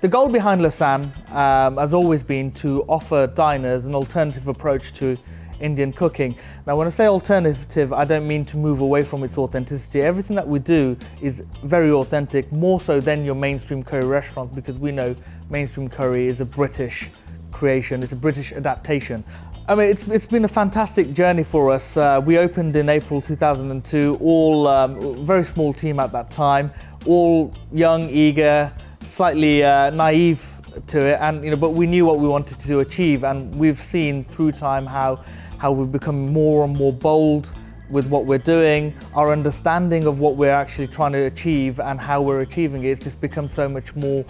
The goal behind Lasan has always been to offer diners an alternative approach to Indian cooking. Now, when I say alternative, I don't mean to move away from its authenticity. Everything that we do is very authentic, more so than your mainstream curry restaurants, because we know mainstream curry is a British creation, it's a British adaptation. I mean, it's been a fantastic journey for us. We opened in April 2002, all very small team at that time, all young, eager, slightly naive to it, and but we knew what we wanted to achieve, and we've seen through time how we've become more and more bold with what we're doing. Our understanding of what we're actually trying to achieve and how we're achieving it has just become so much more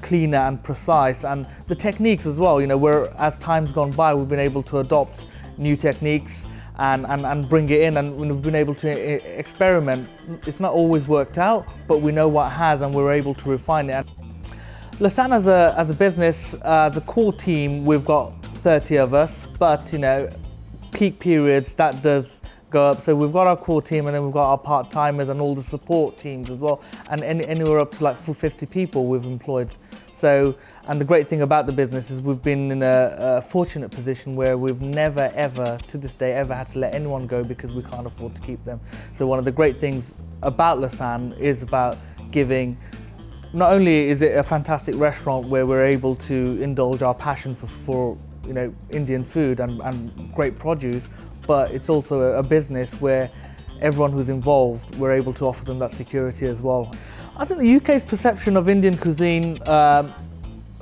cleaner and precise, and the techniques as well. Where as time's gone by, we've been able to adopt new techniques and bring it in, and we've been able to experiment. It's not always worked out, but we know what has, and we're able to refine it. Lasan as a business, as a core team, we've got 30 of us, but peak periods that does go up. So we've got our core team, and then we've got our part-timers and all the support teams as well, and anywhere up to like 50 people we've employed. So, and the great thing about the business is we've been in a fortunate position where we've never ever, to this day, ever had to let anyone go because we can't afford to keep them. So one of the great things about Lasan is about giving. Not only is it a fantastic restaurant where we're able to indulge our passion for Indian food and great produce, but it's also a business where everyone who's involved, we're able to offer them that security as well. I think the UK's perception of Indian cuisine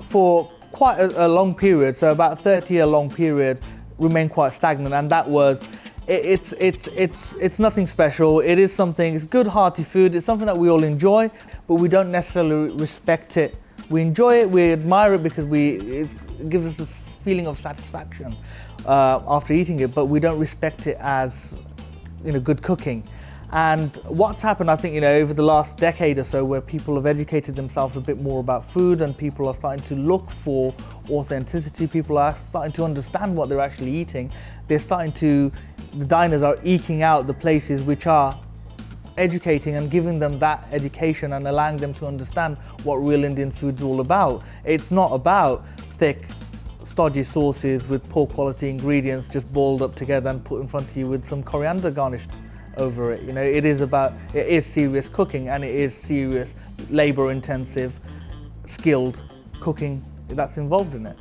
for quite a long period, so about a 30-year long period, remained quite stagnant, and that was it's nothing special. It is something, it's good hearty food, it's something that we all enjoy, but we don't necessarily respect it. We enjoy it, we admire it because it gives us this feeling of satisfaction after eating it, but we don't respect it as good cooking. And what's happened, I think, over the last decade or so, where people have educated themselves a bit more about food, and people are starting to look for authenticity, people are starting to understand what they're actually eating. The diners are eking out the places which are educating and giving them that education and allowing them to understand what real Indian food's all about. It's not about thick, stodgy sauces with poor quality ingredients just boiled up together and put in front of you with some coriander garnished over it. It is serious cooking, and it is serious, labor-intensive, skilled cooking that's involved in it.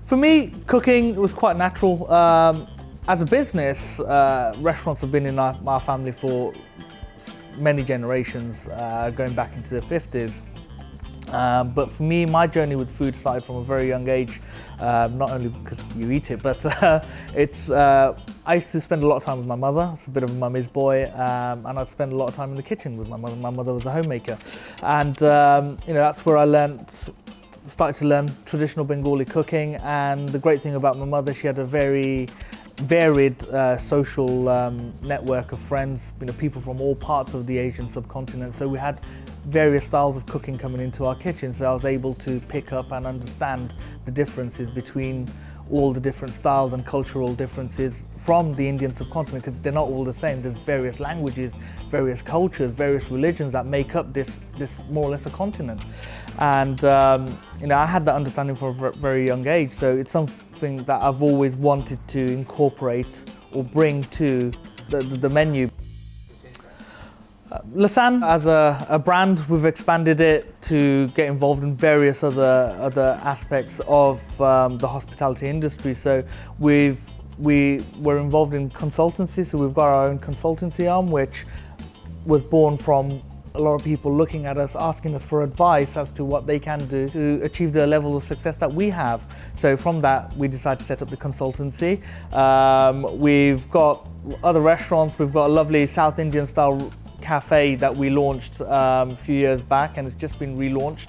For me, cooking was quite natural. As a business, restaurants have been in our family for many generations, going back into the 50s. But for me, my journey with food started from a very young age, not only because you eat it, but I used to spend a lot of time with my mother. I was a bit of a mummy's boy, and I'd spend a lot of time in the kitchen with my mother. My mother was a homemaker, and that's where I started to learn traditional Bengali cooking. And the great thing about my mother, she had a very varied social network of friends, people from all parts of the Asian subcontinent. So we had various styles of cooking coming into our kitchen, so I was able to pick up and understand the differences between all the different styles and cultural differences from the Indian subcontinent, because they're not all the same. There's various languages, various cultures, various religions that make up this more or less a continent. And I had that understanding from a very young age, so it's something that I've always wanted to incorporate or bring to the menu. Lasan, as a brand, we've expanded it to get involved in various other aspects of the hospitality industry. So we were involved in consultancy, so we've got our own consultancy arm, which was born from a lot of people looking at us, asking us for advice as to what they can do to achieve the level of success that we have. So from that, we decided to set up the consultancy. We've got other restaurants. We've got a lovely South Indian style cafe that we launched a few years back, and it's just been relaunched,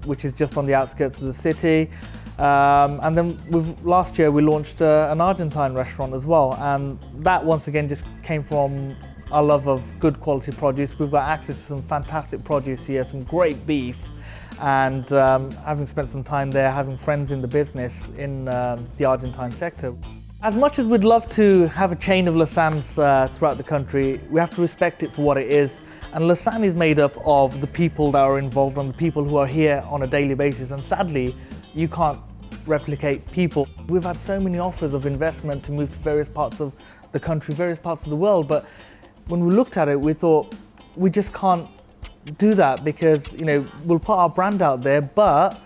which is just on the outskirts of the city. And then last year we launched an Argentine restaurant as well, and that once again just came from our love of good quality produce. We've got access to some fantastic produce here, some great beef, and having spent some time there, having friends in the business in the Argentine sector. As much as we'd love to have a chain of Lasans throughout the country, we have to respect it for what it is. And Lausanne is made up of the people that are involved and the people who are here on a daily basis. And sadly, you can't replicate people. We've had so many offers of investment to move to various parts of the country, various parts of the world. But when we looked at it, we thought we just can't do that because, we'll put our brand out there, but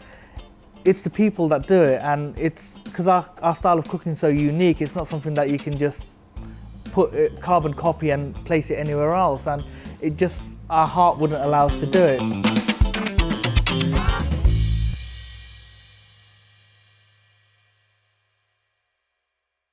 it's the people that do it. And it's because our style of cooking is so unique, it's not something that you can just put carbon copy and place it anywhere else. And our heart wouldn't allow us to do it.